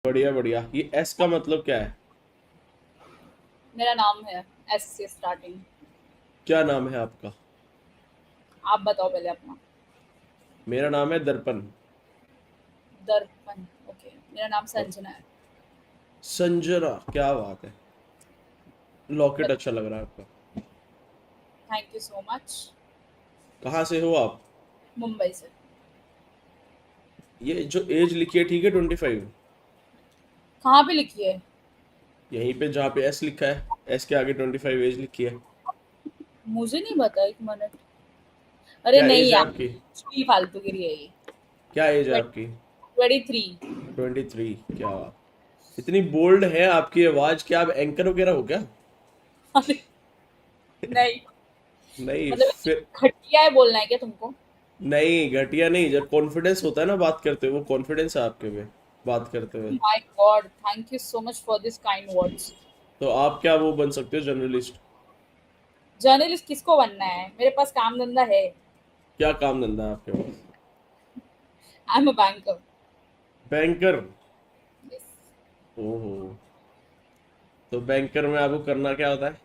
बढ़िया बढ़िया। ये एस का मतलब क्या है? मेरा नाम है एस से स्टार्टिंग। क्या नाम है आपका? आप बताओ पहले अपना। मेरा नाम है दर्पण। दर्पण। ओके, मेरा नाम और संजना है। संजना, क्या बात है। लॉकेट बट अच्छा लग रहा है आपका। Thank you so much. कहाँ से हो आप? मुंबई से। ये जो एज लिखी है ठीक है, 25? कहाँ पे लिखी है? यहीं पे जहाँ पे एस लिखा है, एस के आगे 25 एज लिखी है। मुझे नहीं पता, एक मिनट। अरे क्या नहीं एज है यार, आपकी? कुछ भी फालतूगिरी है ये। क्या एज है आपकी? 23। 23? क्या बात। इतनी बोल्ड है आपकी आवाज, क्या आप एंकर वगैरह हो क्या? अरे नहीं, नहीं मतलब फिर। घटिया है बोलना है क्या तुमको? नहीं घटिया नहीं, जब कॉन्फिडेंस होता है ना बात करते हुए, वो कॉन्फिडेंस है आपके में बात करते हुए। My God, thank you so much for this kind words. तो आप क्या वो बन सकते हो, जर्नलिस्ट? जर्नलिस्ट किसको बनना है? मेरे पास काम धंधा है। क्या काम धंधा है आपके पास? I am a banker. Banker? ओहो। तो बैंकर में आपको करना क्या होता है?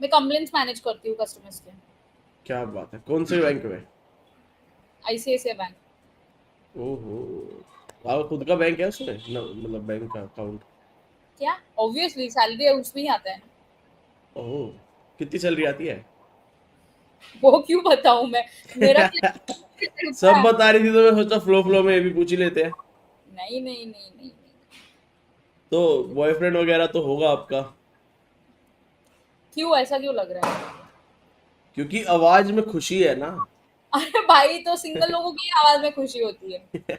मैं कंप्लेंट्स मैनेज करती हूँ कस्टमर्स के। क्या बात है, कौन से बैंक में? ICICI bank. ओहो। आपका खुद का बैंक है उसमें मतलब बैंक का अकाउंट? क्या? ऑब्वियसली सैलरी उसमें ही आता है ना। ओह। कितनी सैलरी आती है? वो क्यों बताऊं मैं? मेरा होता सब है। बता रही थी तो मैं सोचा फ्लो फ्लो में ये भी पूछ ही लेते हैं। नहीं नहीं नहीं नहीं नहीं। तो बॉयफ्रेंड वगैरह तो होगा आपका? क्यों, ऐसा क्यों लग रहा है? क्योंकि आवाज में खुशी है ना। अरे भाई, तो सिंगल लोगों की आवाज में खुशी होती है।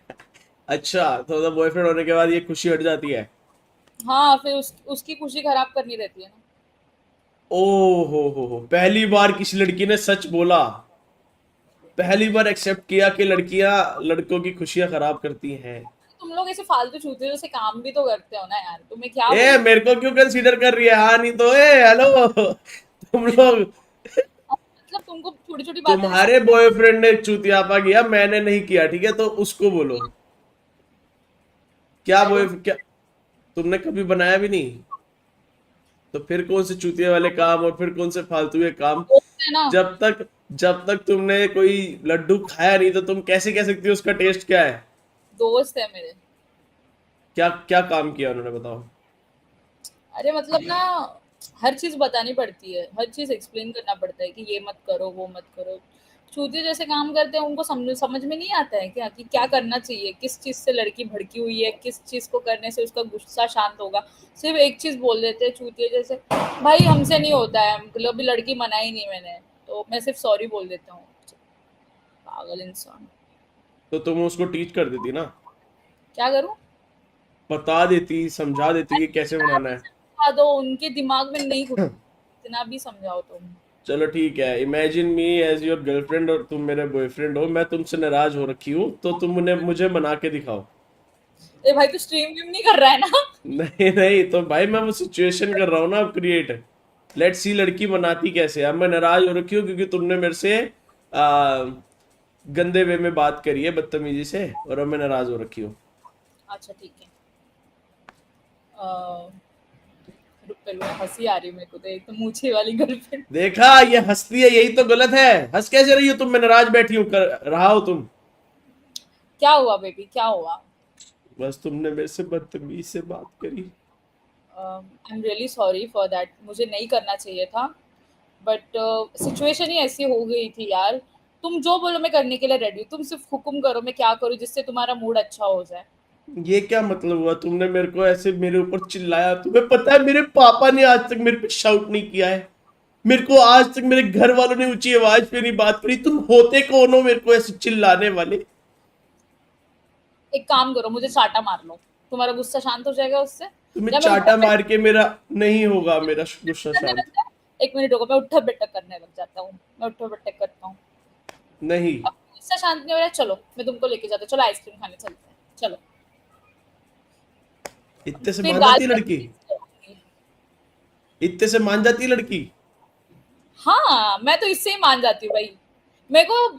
अच्छा, तो बॉयफ्रेंड होने के बाद ये खुशी हट जाती है? हाँ, फिर उसकी खुशी खराब करनी रहती है ना। ओ हो, पहली बार किसी लड़की ने सच बोला। पहली बार एक्सेप्ट किया कि लड़कियां लड़कों की खुशियां खराब करती हैं। तुम लोग ऐसे फालतू छूते जैसे काम भी तो करते हो ना यार, तुम्हें क्या ए बोलूं। मेरे को क्यों कंसीडर कर रही है? हाँ नहीं तो ए हेलो तुम लोग। मतलब तुमको छोटी छोटी बातें से तुम्हारे बॉयफ्रेंड ने चूतियापा किया, मैंने नहीं किया, ठीक है? तो उसको बोलो। क्या आई बॉय डोंट। क्या? तुमने कभी बनाया भी नहीं? तो फिर कौन से चूतिया वाले काम और फिर कौन से फालतू के काम? है ना। जब तक जब तक तुमने कोई लड्डू खाया नहीं तो तुम कैसे कह सकती हो उसका टेस्ट क्या है? दोस्त है मेरे। क्या क्या काम किया उन्होंने, बताओ। अरे मतलब ना, हर चीज बतानी पड़ती है, हर चीज एक्सप्लेन करना पड़ता है कि ये मत करो वो मत करो। चूतिया जैसे काम करते हैं उनको समझ समझ में नहीं आता है क्या कि क्या करना चाहिए, किस चीज से लड़की भड़की हुई है, किस चीज को करने से उसका गुस्सा शांत होगा। सिर्फ एक चीज बोल देते हैं चूतिया जैसे। भाई हमसे नहीं होता है, मतलब अभी लड़की मनाई नहीं मैंने, तो मैं सिर्फ सॉरी बोल देता हूँ। पागल इंसान। तो तुम उसको टीच कर देती ना। क्या करूँ? बता देती, समझा देती कि कैसे कितना बनाना भी है। समझा दो, उनके दिमाग में नहीं घुस। कितना भी समझाओ तुम। चलो ठीक है, imagine me as your girlfriend और तुम मेरे बॉयफ्रेंड हो, मैं तुमसे नाराज हो रखी हूँ, तो तुम उन्हें मुझे मना के दिखाओ। ए भाई, तू स्ट्रीम व्रीम नहीं कर रहा है ना? नहीं नहीं, तो भाई मैं वो सिचुएशन कर रहा हूँ ना क्रिएट। लेट्स सी लड़की मनाती कैसे है। अब मैं नाराज हो रखी हूँ क्योंकि तुमने मेरे से आ, गंदे वे में बात करी है, बदतमीजी से, और अब मैं नाराज हो रखी हूँ। अच्छा ठीक है। अ, रुक, पहले हंसी आ रही है मेरे को, तो एक तो मूछे वाली गर्लफ्रेंड। देखा, ये हंसती है, यही तो गलत है। हंस कैसे रही हो तुम? मैं नाराज बैठी हूँ, कर रहा हो तुम। क्या हुआ बेबी, क्या हुआ? बस तुमने मेरे से बदतमीज से बात करी। I am really sorry for that, मुझे नहीं करना चाहिए था। बट सिचुएशन ही ऐसी हो गई थी यार। तुम जो बोलो मैं करने के लिए रेडी हूँ, तुम सिर्फ हुक्म करो मैं क्या करूँ जिससे तुम्हारा मूड अच्छा हो जाए। ये क्या मतलब हुआ? तुमने मेरे को ऐसे मेरे ऊपर चिल्लाया, तुम्हें पता है मेरे पापा ने आज तक मेरे पे शाउट नहीं किया है। मेरे को आज तक मेरे घर वालों ने ऊंची आवाज पे नहीं बात करी। तुम होते कौन हो मेरे को ऐसे चिल्लाने वाले? एक काम करो, मुझे चाटा मार लो, तुम्हारा गुस्सा शांत हो जाएगा उससे। तुम्हें या मैं चाटा उठक मार के मेरा नहीं होगा मेरा गुस्सा करने लग शांत। जाए। एक मिनट होगा, मैं उठक बैठक करने लग जाता हूँ। मैं उठक बैठक करता हूँ। नहीं। अब गुस्सा शांत नहीं हो रहा है, चलो मैं तुमको लेके जाता हूँ, चलो आइसक्रीम खाने चलते हैं, चलो। इतने से फिर मान गाल जाती है लड़की? कटोगी। इतने से मान जाती है लड़की? हाँ, मैं तो इससे ही मान जाती हूँ भाई। मेरे को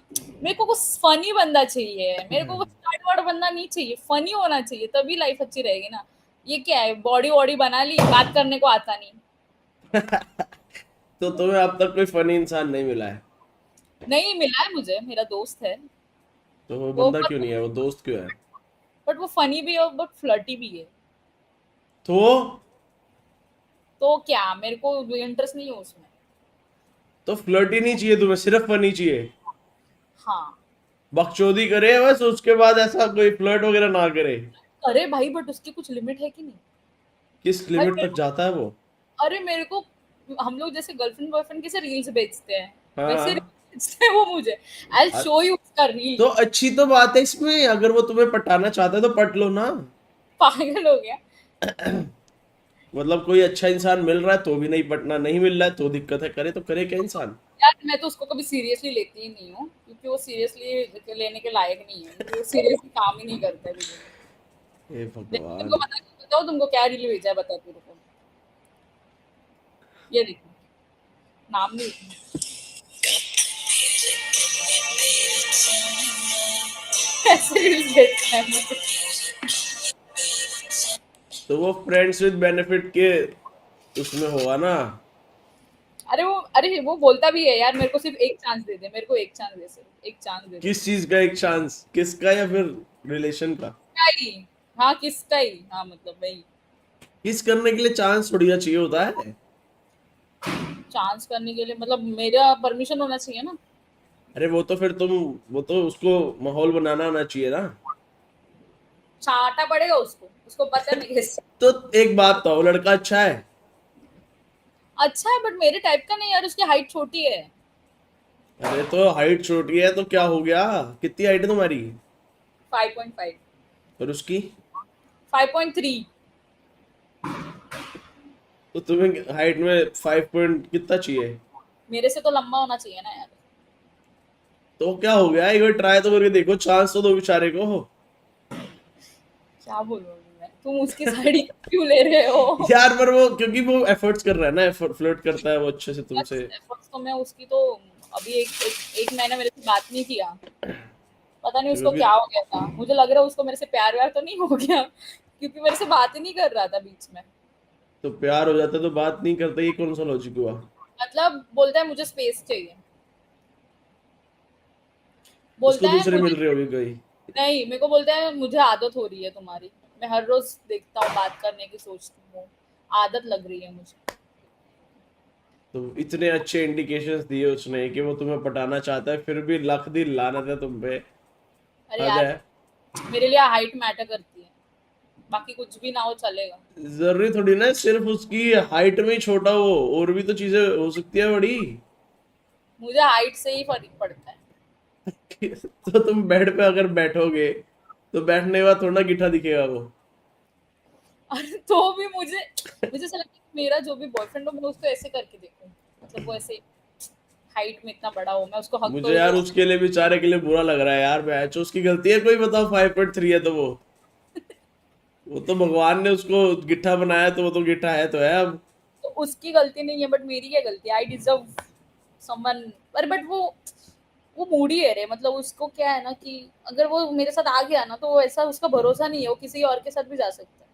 मेरे को कुछ फनी बंदा चाहिए, मेरे को कुछ वर्ड बनना नहीं चाहिए, फनी होना चाहिए, तभी लाइफ अच्छी रहेगी ना। ये क्या है, बॉडी वॉडी बना ली, बात करने को आता नहीं। तो तुम्हें अब तक कोई फनी इंसान नहीं मिला है? नहीं मिला है मुझे, मेरा दोस्त है तो वो वो, बंदा क्यों नहीं है, वो दोस्त क्यों है? बट वो फनी भी है और बहुत फ्लर्टी भी है। तो तो क्या, मेरे को इंटरेस्ट नहीं है उसमें। फ्लर्ट ही नहीं चाहिए तुम्हें, सिर्फ फनी चाहिए? हाँ। बकचोदी करे बस, उसके बाद ऐसा कोई फ्लर्ट वगैरह ना करे? अरे भाई, बट उसकी कुछ लिमिट है कि नहीं? किस भाई लिमिट तक जाता है वो? अरे मेरे को, हम लोग जैसे गर्लफ्रेंड बॉयफ्रेंड कैसे रील्स भेजते हैं, वैसे हाँ। रील्स भेजते हैं वो मुझे। आई अ- शो यू उसका रील। तो अच्छी तो बात है इसमें, अगर वो तुम्हें पटाना चाहता है तो पट लो ना। पागल हो गया। मतलब कोई अच्छा इंसान मिल रहा है तो भी नहीं पटना, नहीं मिल रहा है तो दिक्कत है, करे तो करे क्या इंसान? यार मैं तो उसको कभी सीरियसली लेती ही नहीं हूँ, क्योंकि वो सीरियसली लेने के लायक नहीं है, क्योंकि वो सीरियसली काम ही नहीं करता है बिल्कुल। हे देखो, भगवान। तुमको बताओ तुमको क्या रील भेजा है, बताती हूँ, रुको। ये देखो, नाम नहीं, ऐसे रील्स भेजता है मुझे। तो वो फ्रेंड्स विद बेनिफिट के उसमें होगा ना? अरे वो बोलता भी है यार, मेरे को सिर्फ एक चांस दे दे, मेरे को एक चांस दे, सिर्फ एक चांस दे दे। किस चीज का एक चांस, किसका या फिर रिलेशन का? क्या ही, हाँ किसका ही, हाँ मतलब वही। किस करने के लिए चांस थोड़ी ना चाहिए होता है? चांस करने के लिए मतलब मेरा परमिशन होना चाहिए ना। अरे वो तो फिर तुम, वो तो उसको माहौल बनाना आना चाहिए ना। चाटा पड़ेगा उसको, उसको पता नहीं कैसे। तो एक बात बताओ, लड़का अच्छा है? अच्छा है बट मेरे टाइप का नहीं यार, उसकी हाइट छोटी है। अरे तो हाइट छोटी है तो क्या हो गया? कितनी हाइट है तुम्हारी? 5.5। और उसकी? 5.3। तो तुम्हें हाइट में 5 पॉइंट कितना चाहिए? मेरे से तो लंबा होना चाहिए ना यार। तो क्या हो गया, एक बार ट्राई तो करके देखो, चांस तो दो बेचारे को। क्या बोलूं मैं, तुम उसकी साइड क्यों ले रहे हो? यार पर वो, क्योंकि वो एफर्ट्स कर रहा है ना, एफर्ट फ्लर्ट करता है वो अच्छे से तुमसे। एफर्ट्स तो मैं उसकी तो, अभी एक महीना मेरे से बात नहीं किया। पता नहीं उसको क्योंकि क्या हो गया था, मुझे लग रहा है उसको मेरे से प्यार व्यार तो नहीं हो गया, क्योंकि मेरे से बात ही नहीं कर रहा था बीच में। तो प्यार हो जाता तो बात नहीं करता, ये कौन सा लॉजिक हुआ? मतलब बोलता है मुझे स्पेस चाहिए, उसको बोलता है दूसरे मुझे। मिल रही होगी कोई? नहीं, मेरे को बोलता है मुझे आदत हो रही है तुम्हारी, मैं हर रोज देखता हूँ, बात करने की सोचती हूँ, आदत लग रही है मुझे। तो इतने अच्छे इंडिकेशंस दिए उसने कि वो तुम्हें पटाना चाहता है, फिर भी लख दी लानत है तुम पे। अरे हद यार, है। मेरे लिए हाइट मैटर करती है, बाकी कुछ भी ना हो चलेगा। जरूरी थोड़ी ना है सिर्फ उसकी हाइट में ही छोटा हो, और भी तो चीजें हो सकती है बड़ी। मुझे हाइट से ही फर्क पड़ता है। तो तुम बेड पे अगर बैठोगे तो बैठने के बाद थोड़ा ना गिठा दिखेगा वो। और तो भी मुझे ऐसा लगता है कि मेरा जो भी बॉयफ्रेंड हो, मैं उसको ऐसे करके देखूं, मतलब वो ऐसे हाइट में इतना बड़ा हो, मैं उसको हक मुझे करूँ यार तो। उसके लिए, बेचारे के लिए बुरा लग रहा है यार, मैच उसकी गलती है कोई? बताओ, 5.3 है तो वो तो भगवान ने उसको गिट्ठा बनाया, तो वो तो गिट्ठा है तो है अब। तो उसकी गलती नहीं है, बट मेरी क्या गलती है? I deserve someone. पर बट वो मूडी है रे, मतलब उसको क्या है ना कि अगर वो मेरे साथ आ गया ना, तो वो ऐसा, उसका भरोसा नहीं है, वो किसी और के साथ भी जा सकता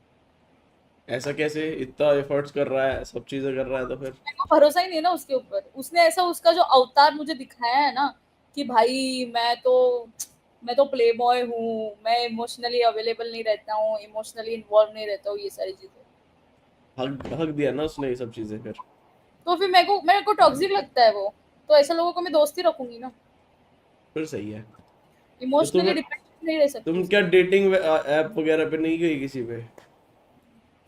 है। ऐसा कैसे, इतना एफर्ट्स कर रहा है, सब चीजें कर रहा है, तो फिर? मेरे को भरोसा ही नहीं है ना उसके ऊपर। उसने ऐसा, उसका जो अवतार मुझे दिखाया है ना, कि भाई मैं तो प्ले बॉय हूँ, मैं इमोशनली अवेलेबल नहीं रहता हूँ, इमोशनली इन्वॉल्व नहीं रहता हूँ, ये सारी चीजें। हक हक दिया ना उसने ये सब चीजें फिर। तो फिर मेरे को टॉक्सिक लगता है वो। तो ऐसे लोगों को मैं दोस्ती रखूंगी ना। फिर सही है। तो इमोशनली डिपेंडेंट नहीं रह सकती तुम उसके क्या ऊपर। डेटिंग ऐप वगैरह पे नहीं गई किसी पे?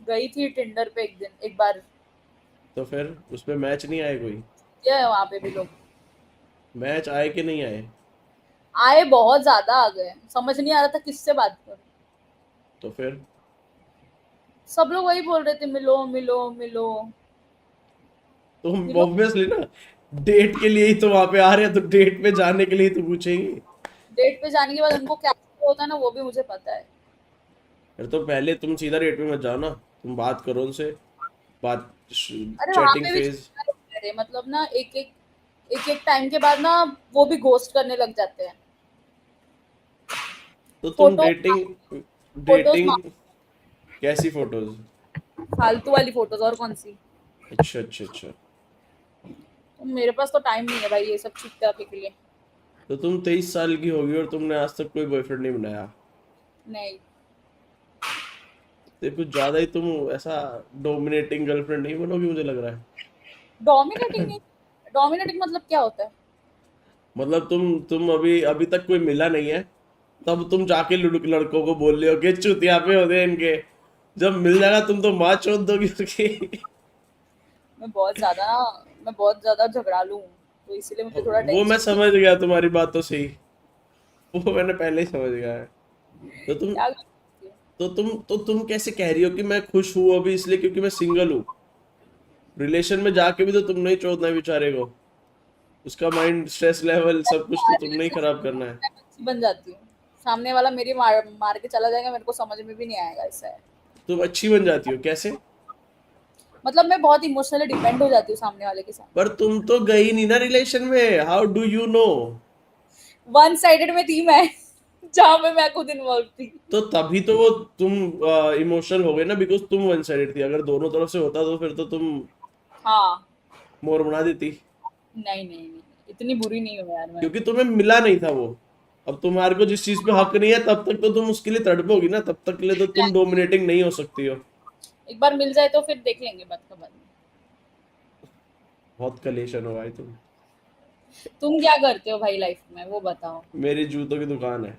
गई थी टिंडर पे एक दिन, एक बार। तो फिर उसपे मैच नहीं आए कोई? क्या है वहां पे भी लोग? मैच आए कि नहीं आए? आए, बहुत ज्यादा आ गए, समझ नहीं आ रहा था किससे बात करूं। तो फिर सब लोग वही बोल रहे थे, मिलो मिलो मिलो तुम मिलो। ऑब्वियसली ना, डेट के लिए ही तो वहां पे आ रहे हैं, तो डेट पे जाने के लिए ही तो पूछेंगे। डेट पे जाने के बाद उनको क्या होता है ना, वो भी मुझे पता है। फिर तो पहले तुम सीधा डेट पे मत जाओ ना, तुम बात करो उनसे, बात, अरे वहां चैटिंग पे भी फेज। चक्कर होते हैं रे, मतलब ना एक एक टाइम के बाद ना वो भी घोस्ट करने लग जाते हैं। तो तुम फोटो डेटिंग फोटोज डेटिंग कैसी फोटोज? फालतू वाली फोटोज, और कौन सी? अच्छा अच्छा अच्छा। तो मेरे पास तो टाइम नहीं है भाई ये सब चुपचाप के लिए। तो तुम 23 साल की होगी और तुमने आज तक कोई बॉयफ्रेंड नहीं बनाया? नहीं। तो कुछ ज्यादा ही तुम ऐसा डोमिनेटिंग गर्लफ्रेंड नहीं बनोगी मुझे लग रहा डोमिनेटिंग है। नहीं। डोमिनेटिंग मतलब क्या होता है? मतलब तुम अभी अभी तक कोई मिला नहीं है, तब तुम जाके लड़कों को बोल रहे हो कि चुतिया पे होते हैं इनके, जब मिल जाएगा तुम तो माँ चोद दोगी उसकी। मैं बहुत ज्यादा झगड़ालू हूँ, तो इसीलिए मुझे थोड़ा वो मैं टेंशन। समझ गया तुम्हारी बातों से ही, वो मैंने पहले ही समझ गया है। तो तुम क्या कर सकती हूँ? तो तुम कैसे कह रही हो कि मैं खुश हूँ अभी इसलिए क्योंकि मैं सिंगल हूँ? रिलेशन में जाके भी तो तुमने ही चोदना है बेचारे को, उसका माइंड स्ट्रेस लेवल सब कुछ तो तुमने ही खराब करना है। मैं अच्छी बन जाती हूँ, सामने वाला मेरी मार मार के चला जाएगा, मेरे को समझ में भी नहीं आएगा, ऐसा है। तुम अच्छी बन जाती हो कैसे? मतलब मैं बहुत इमोशनली डिपेंड हो जाती हूँ सामने वाले के साथ। पर तुम तो गई नहीं ना रिलेशन में, how do you know? One sided में थी मैं जहाँ पे मैं खुद इन्वॉल्व थी। तो तभी तो वो तुम इमोशनल हो गए ना, बिकॉज तुम वन साइडेड थी। अगर दोनों तरफ से होता तो फिर तो तुम हाँ। मोर बना देती। नहीं नहीं नहीं, इतनी बुरी नहीं हूँ यार मैं। क्योंकि तुम्हें मिला नहीं था वो। अब तुम्हारे को जिस चीज पे हक नहीं है तब तक तो तुम उसके लिए तड़पोगी ना, तब तक के लिए तो तुम डोमिनेटिंग नहीं हो सकती हो। एक बार मिल जाए तो फिर देख लेंगे बात का बाद में। बहुत कलेशन हो भाई तुम। तुम क्या करते हो भाई लाइफ में, वो बताओ। मेरी जूतों की दुकान है।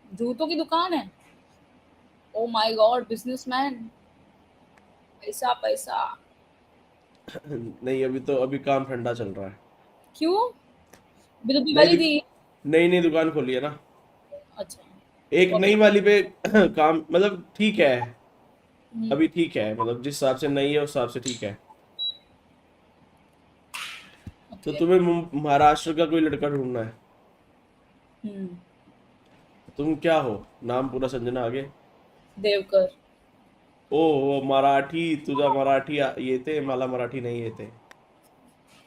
जूतों की दुकान है? Oh my God, businessman. पैसा पैसा। नहीं, अभी काम ठंडा चल रहा है। क्यों? अभी तो नई दिवाली दु- थी। नई नई दुकान खोली है ना। अच्छा। एक तो अभी नई वाली पे काम मतलब ठीक है। हम्म, अभी ठीक है, मतलब जिस हिसाब से नई है उस हिसाब से ठीक है। तो ओके। तुम्हें महाराष्ट्र का कोई लड़का ढूंढना है? हम्म। तुम क्या हो? नाम पूरा संजना आगे। देवकर। ओ वो मराठी, तुझा मराठी ये थे, मला मराठी नहीं येते।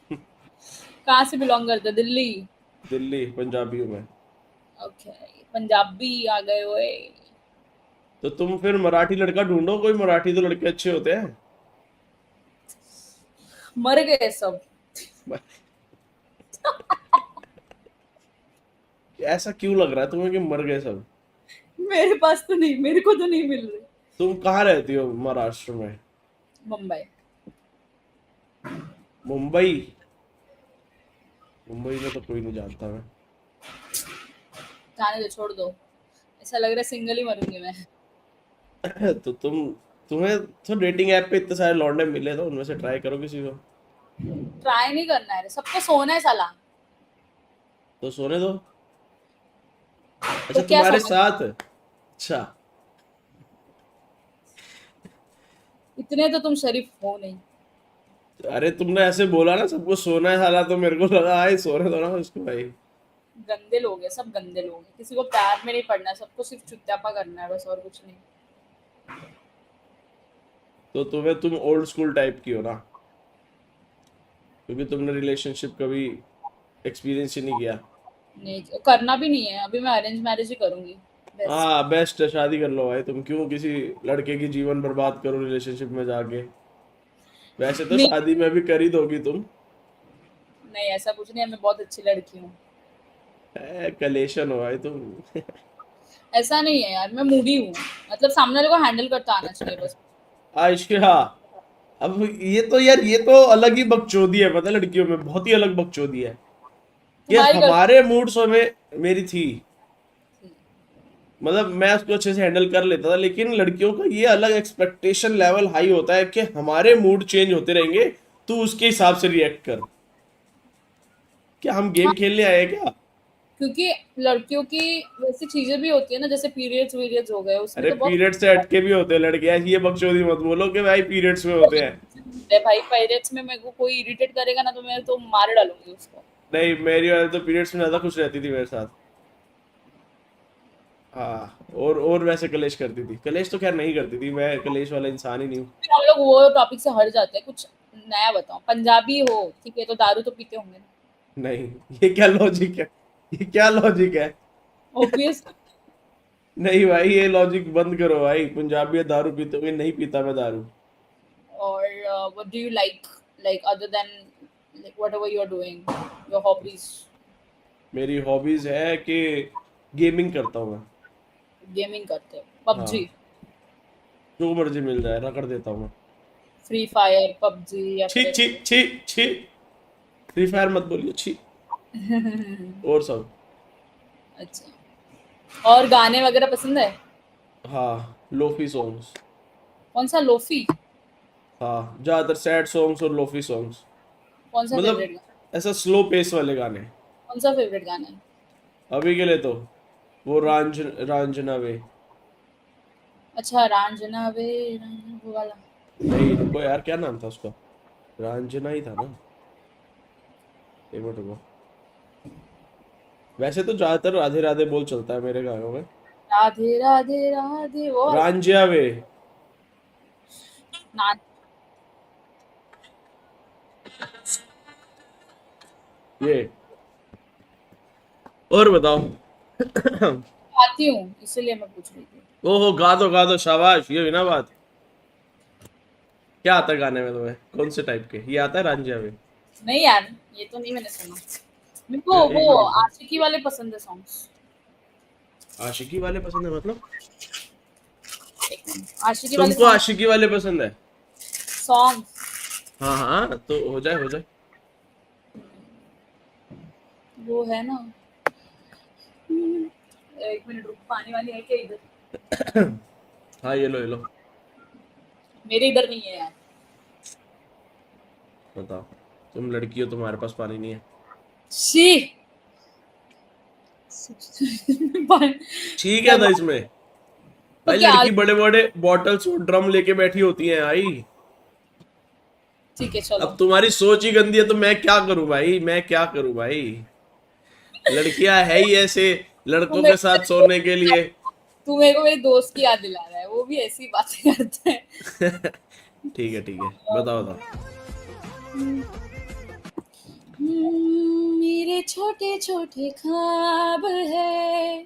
कहाँ से बिलोंग करते, दिल्ली? दिल्ली, पंजाबी हूँ मैं। ओके। पंजाबी आ गए ओए। तो तुम फिर मराठी लड़का ढूंढो, कोई मराठी तो लड़के अच्छे होते हैं। मर गए सब। ऐसा क्यों लग रहा है तुम्हें कि मर गए सब? मेरे पास तो नहीं, मेरे को तो नहीं मिल रहे। तुम कहाँ रहती हो महाराष्ट्र में? मुंबई। मुंबई? मुंबई में तो कोई नहीं जानता मैं। जाने दो, छोड़ दो। ऐसा लग रहा है सिंगल ही मरूंगी मैं। तो तुम्हें तो डेटिंग ऐप पे इतने सारे लौंडे मिले, तो उनमें से ट्राई करो किसी को। ट्राई नहीं करना है, सबको सोना है साला। तो सोने दो। अच्छा, तो क्या तुम्हारे समझ। साथ? अच्छा। इतने तो तुम शरीफ हो नहीं। अरे तुमने ऐसे बोला ना सबको सोना है साला, तो मेरे को लगा आई सोने दो ना उसको भाई। गंदे लोग हैं सब, गंदे लोग हैं, किसी को प्यार में नहीं पड़ना है, सबको सिर्फ चुत्यापा करना है बस, और कुछ नहीं। तो तुम ओल्ड स्कूल टाइप की हो ना, क्योंकि तुमने रिलेशनशिप कभी एक्सपीरियंस ही नहीं किया। नहीं करना भी नहीं है, अभी मैं अरेंज मैरिज ही करूंगी। बेस्ट। हाँ बेस्ट है, शादी कर लो भाई। तुम क्यों किसी लड़के की जीवन बर्बाद करो रिलेशनशिप में जाके? वैसे तो नहीं शादी में भी कर ही दोगी तुम। नहीं, ऐसा कुछ नहीं है, मैं बहुत अच्छी लड़की हूँ। कलेशन हो भाई तुम। ऐसा नहीं है यार, मैं मूडी हूँ। मतलब सामने वाले को हैंडल करता आना चाहिए बस। आयशा, अब ये तो यार ये तो अलग ही बकचोदी है, पता है? लड़कियों में बहुत ही अलग बकचोदी है कि तुम्हारी गलती हमारे मूड्स में मेरी थी। थी। मतलब मैं उसको अच्छे से हैंडल कर लेता था, लेकिन लड़कियों का ये अलग एक्सपेक्टेशन लेवल हाई होता है कि हमारे मूड चेंज होते रहेंगे, तू उसके हिसाब से रिएक्ट कर। क्या हम गेम हाँ, खेलने आए हैं क्या? क्योंकि लड़कियों की वैसी चीजें भी होती है ना, जैसे पीरियड्स वीरियड्स हो गए, उसमें अरे तो बहुत पीरियड से हटके भी होते हैं लड़के, ऐसी ये बकचोदी मत बोलो कि भाई पीरियड्स में होते हैं। है भाई। पीरियड्स में मेरे को कोई इरिटेट करेगा ना, तो मैं तो मार डालूंगी उसको। नहीं, मेरी वाली तो पीरियड्स में ज्यादा खुश रहती थी मेरे साथ। हाँ, और वैसे कलेश करती थी। कलेश तो खैर नहीं करती थी, मैं कलेश वाला इंसान ही नहीं हूँ। फिर हम लोग वो टॉपिक से हट जाते हैं, कुछ नया बताओ। पंजाबी हो ठीक है, तो दारू तो पीते होंगे ना? नहीं, ये क्या लॉजिक है? ये क्या लॉजिक है? ऑब्वियस। नहीं भाई, ये लॉजिक बंद करो भाई। पंजाबी दारू पीते होंगे, नहीं पीता मैं दारू। Or what do you like other than like whatever you're doing, your hobbies? मेरी हॉबीज है कि गेमिंग करता हूँ मैं। गेमिंग करते हो? हाँ, पबजी, जो मर्जी मिल जाए ना कर देता हूँ मैं। फ्री फायर, पबजी या छी फिर छी ऐसे? छी छी, फ्री फायर मत बोलिए, छी। और सब। अच्छा। और गाने वगैरह पसंद है? हाँ, लोफी सॉन्ग्स। कौन सा लोफी? हाँ, ज्यादातर सैड सॉन्ग्स और लोफी सॉन्ग्स। कौन सा मतलब फेवरेट गाना? ऐसा स्लो पेस वाले गाने। कौन सा फेवरेट गाना है? अभी के लिए तो वो रांझना वे। अच्छा, रांझना वे, रांझना वो वाला। नहीं रुको यार, क्या नाम था उसका? रांझना ही था ना? एक मिनट रुको। वैसे तो ज्यादातर राधे राधे बोल चलता है मेरे गानों में। राधे राधे राधे वो वाला। रांझिया वे। ना, ये। और बताओ। आती हूँ इसीलिए मैं पूछ रही थी। ओहो, गा दो, शाबाश, ये हुई ना बात। क्या आता है गाने में तुम्हें, कौन से टाइप के? ये आता है रांझिया वे? नहीं यार, ये तो नहीं मैंने सुना। मेरे को एक वो मिनट रुको। आशिकी वाले पसंद है सॉन्ग्स। आशिकी वाले पसंद है मतलब? एक मिनट, आशिकी वाले तुमको सॉन्ग, आशिकी वाले पसंद है? सॉन्ग। हाँ हाँ, तो हो जाए हो जाए। वो है ना, एक मिनट रुक, पानी वानी है क्या इधर? हाँ, ये लो। मेरे इधर नहीं है यार। बताओ, तुम लड़की हो, तुम्हारे पास पानी नहीं है? शी। तो ठीक है था इसमें? भाई क्या? लड़की बड़े बड़े बॉटल्स और ड्रम लेके बैठी होती हैं भाई। ठीक है चलो। अब तुम्हारी सोच ही गंदी है तो मैं क्या करूं भाई, मैं क्या करूं भाई। लड़कियां है ही ऐसे, तू लड़कों के मेरे साथ सोने के लिए। तू मेरे को मेरे दोस्त की याद दिला रहा है, वो भी ऐसी बातें करता है। ठीक है, बताओ बताओ। मेरे छोटे छोटे ख्वाब है,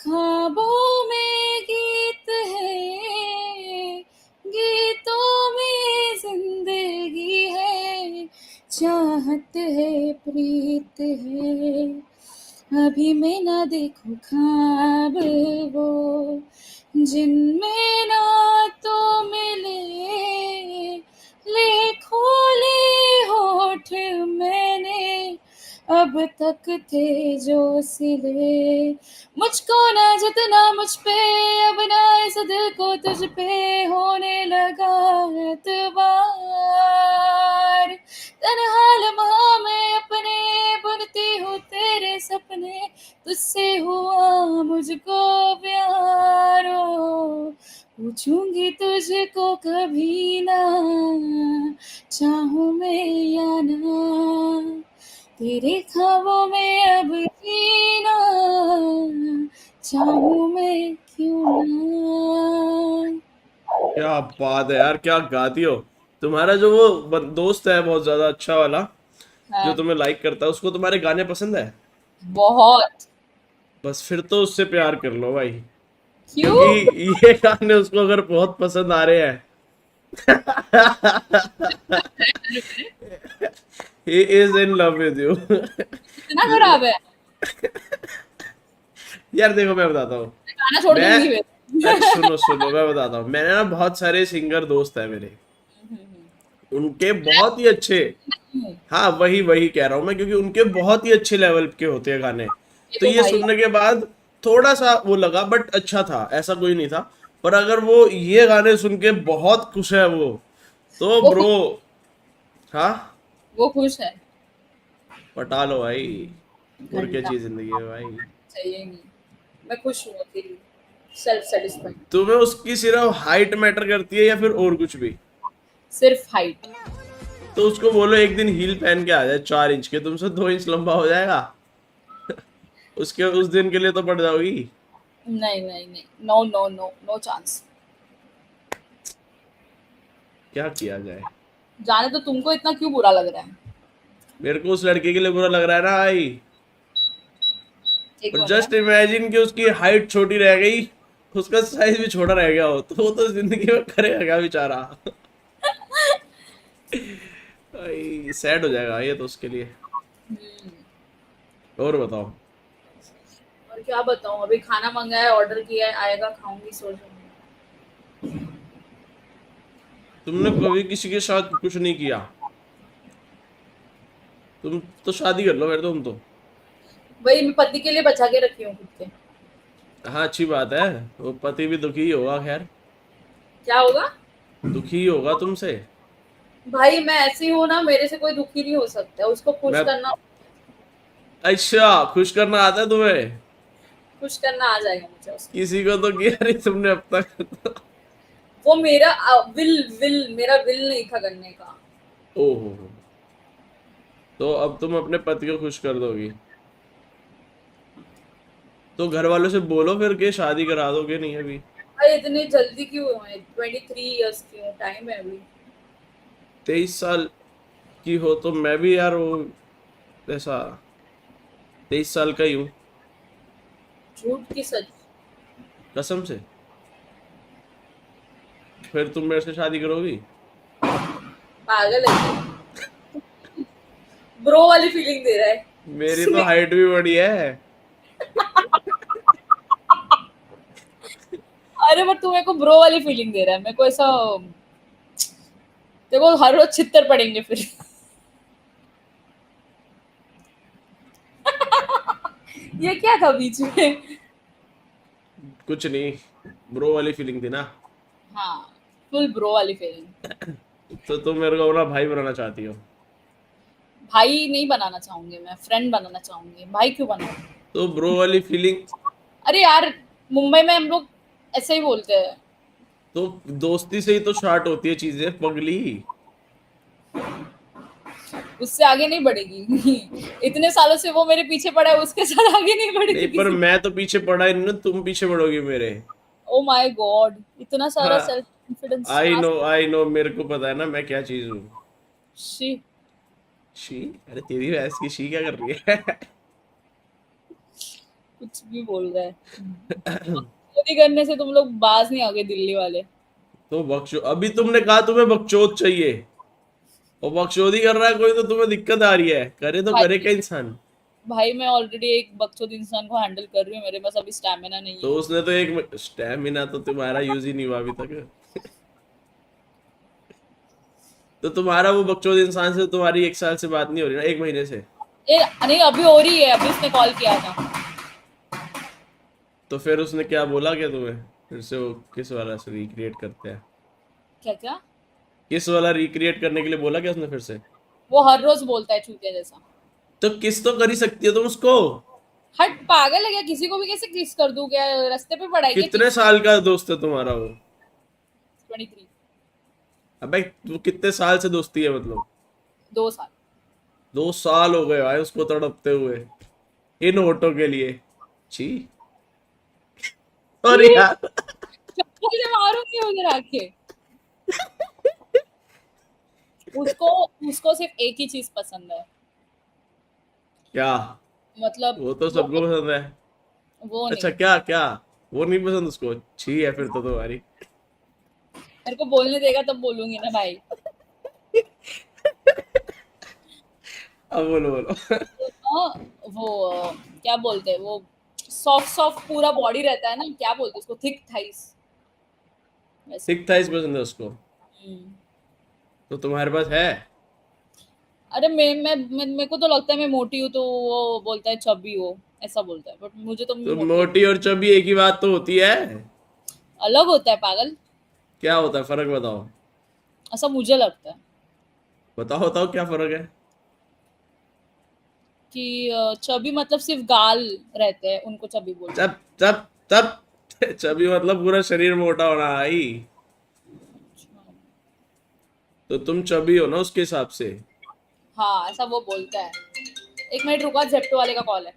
ख्वाबों में गीत है, गीतों में जिंदगी है, चाहत है, प्रीत है, अभी मैं ना देखूं ख्वाब वो, जिनमें ना तो मिले, ले खोले होठ मैंने, अब तक थे जो सिले, मुझको ना जितना मुझ पे, अब ना इस दिल को तुझ पे होने लगा एतबार, तन्हा लम्हा मैं अपने बुनती हूँ तेरे सपने, तुझसे हुआ मुझको प्यारो, पूछूंगी तुझको कभी ना, चाहूं मैं या ना, तेरे ख्वाबों में अब जीना, चाहूं मैं क्यों ना। क्या बात है यार, क्या गाती हो। तुम्हारा जो वो दोस्त है बहुत ज्यादा अच्छा वाला, जो हाँ, तुम्हें लाइक करता है, उसको तुम्हारे गाने पसंद है? बहुत। बस फिर तो उससे प्यार कर लो भाई। क्योंकि क्यों? ये गाने उसको अगर बहुत पसंद आ रहे हैं। he is in love with you। इतना खराब है? यार देखो, मैं बताता हूँ। गाना छोड़ मैं दूंगी फिर। अरे सुनो सुनो, मैं बताता हूँ। मैंने ना बहुत सारे सिंगर दोस्त है मेरे, उनके बहुत ही अच्छे। हाँ, वही वही कह रहा हूँ मैं, क्योंकि उनके बहुत ही अच्छे लेवल के होते हैं गाने। ये तो तो ये भाई, सुनने के बाद थोड़ा सा वो लगा, बट अच्छा था, ऐसा कोई नहीं था। पर अगर वो ये गाने सुन के बहुत खुश है वो, तो वो ब्रो, खुश, हाँ, वो खुश है। पटा लो भाई। और क्या घंटा चाहिए जिंदगी में भाई। चाहिए नहीं, मैं खुश हूँ अकेली, सेल्फ सेटिस्फाइड। तुम्हें उसकी सिर्फ हाइट मैटर करती है या फिर और कुछ भी? सिर्फ हाइट। तो उसको बोलो एक दिन हील पहन के आ जाए, 4 इंच के, तुमसे 2 इंच लंबा हो जाएगा। उसके उस दिन के लिए तो पड़ जाओगी। नहीं नहीं नहीं, no no no, no chance. क्या किया जाए। जाने तो, तुमको इतना क्यों बुरा लग रहा है? मेरे को उस लड़के के लिए बुरा लग रहा है ना भाई। एक और बन रहा जस्ट है। इमेजिन कि उसकी हाइट छोटी रह गई, उसका साइज भी छोटा रह गया हो, तो वो तो जिंदगी में करेगा क्या बेचारा। भाई सैड हो जाएगा ये तो उसके लिए। हम्म। और बताओ। और क्या बताऊं, अभी खाना मंगाया, ऑर्डर किया है, आएगा, खाऊंगी, सो जाऊंगी। तुमने कभी किसी के साथ कुछ नहीं किया? तुम तो शादी कर लो फिर तुम तो। वही मैं पति के लिए बचा के रखी हूँ खुद के। हाँ अच्छी बात है। वो पति भी दुखी ही होगा खैर। क्या होगा? दुखी ही होगा तुमसे। भाई मैं ऐसी हूँ ना, मेरे से कोई दुखी नहीं हो सकता, उसको खुश मैं करना। अच्छा खुश करना आता है तुम्हें? खुश करना आ जाएगा मुझे उसको। किसी को तो किया नहीं तुमने अब तक। वो मेरा मेरा विल नहीं था करने का। ओहो। तो अब तुम अपने पति को खुश कर दोगी? तो घर वालों से बोलो फिर के शादी करा दोगे नहीं अभी? भाई इतनी जल्दी क्यों है, 23 ईयर्स की हूँ, टाइम है अभी। 23 साल की हो तो मैं भी यार वो ऐसा 23 साल का ही हूँ। झूठ की सच। कसम से। फिर तुम मेरे से शादी करोगी? पागल है, ब्रो वाली फीलिंग दे रहा है। मेरी तो हाइट भी बड़ी है। अरे बट तू मेरे को ब्रो वाली फीलिंग दे रहा है, मेरे को ऐसा, देखो हर रोज छित्तर पड़ेंगे फिर। ये क्या था बीच में? कुछ नहीं। ब्रो वाली फीलिंग थी ना। हाँ, फुल ब्रो वाली फीलिंग। तो तुम मेरे को अपना भाई बनाना चाहती हो? भाई नहीं बनाना चाहूंगी मैं, फ्रेंड बनाना चाहूंगी, भाई क्यों बनाऊं? तो ब्रो वाली फीलिंग। अरे यार, मुंबई में हम लोग ऐसे ही बोलते हैं। तो दोस्ती से ही तो स्टार्ट होती है चीजें पगली। उससे आगे नहीं बढ़ेगी। इतने सालों से वो मेरे पीछे पड़ा है, उसके साथ आगे नहीं नहीं बढ़ेगी पर किसी। मैं तो पीछे पड़ा ही नहीं ना, तुम पीछे पड़ोगी मेरे। ओ माय गॉड, इतना सारा हाँ। सेल्फ कॉन्फिडेंस आई कहाँ नो से? आई नो, मेरे को पता है ना मैं क्या चीज हूँ। शी। शी? अरे तेरी भैंस की शी क्या कर रही है? कुछ भी बोल रहा है। चोरी करने से तुम लोग बाज नहीं आओगे, दिल्ली वाले। तो बख्शो, अभी तुमने कहा तुम्हें बकचोद चाहिए, और बकचोदी कर रहा है कोई तो तुम्हें दिक्कत आ रही है, करे तो करे भाई, क्या इंसान। भाई मैं ऑलरेडी एक बकचोद इंसान को हैंडल कर रही हूँ, मेरे पास अभी स्टैमिना नहीं तो है। उसने तो एक स्टेमिना तो तुम्हारा यूज ही नहीं हुआ अभी तक। तो तुम्हारा वो बकचोद इंसान से तुम्हारी 1 साल से बात नहीं हो रही ना, 1 महीने से? ये नहीं, अभी हो रही है, अभी उसने कॉल किया था। तो फिर उसने क्या बोला क्या तुम्हें? फिर से वो किस वाला से रिक्रिएट करते हैं? क्या क्या? किस वाला रिक्रिएट करने के लिए बोला क्या उसने फिर से? वो हर रोज बोलता है चूतिया जैसा। तो किस तो कर ही सकती हो तुम उसको। हट, पागल है क्या? किसी को भी कैसे किस कर दूं क्या? रास्ते पे पड़ा है क्या कितने किस? साल का दोस्त है तुम्हारा वो? 23। अबे वो कितने साल से दोस्ती है मतलब? 2 साल। 2 साल हो गए भाई उसको तड़पते हुए, इन वोटों के लिए। छी। और छी, यार। चप्पल से मारूंगी उधर आके। उसको उसको सिर्फ एक ही चीज पसंद है। क्या? मतलब वो तो सबको पसंद है। वो अच्छा नहीं। क्या क्या? वो नहीं पसंद उसको? छी है फिर तो तुम्हारी। मेरे को बोलने देगा तब बोलूंगी ना भाई। अब बोलो बोलो। तो वो क्या बोलते हैं वो, सॉफ्ट सॉफ्ट पूरा बॉडी रहता है ना, क्या बोलते हैं उसको, थिक थाइस, वैसा। थिक थाइस पसंद है उसको? हम्म। तो तुम्हारे पास है? अरे मेरे को तो लगता है मैं मोटी हूँ, तो वो बोलता है चबी हो, ऐसा बोलता है, बट मुझे तो तो मोटी मोटी और चबी एक ही बात तो होती है। अलग होता है पागल। क्या होता है फर्क बताओ? ऐसा मुझे लगता है बताओ बताओ क्या फर्क है? कि चबी मतलब सिर्फ गाल रहते हैं, उनको चबी बोलते चप चप चप। चबी मतलब पूरा शरीर मोटा होना भाई। हैं। तो तुम चबी हो ना उसके हिसाब से। हाँ, ऐसा वो बोलता है। 1 मिनट रुका, जेप्टो वाले का कॉल है।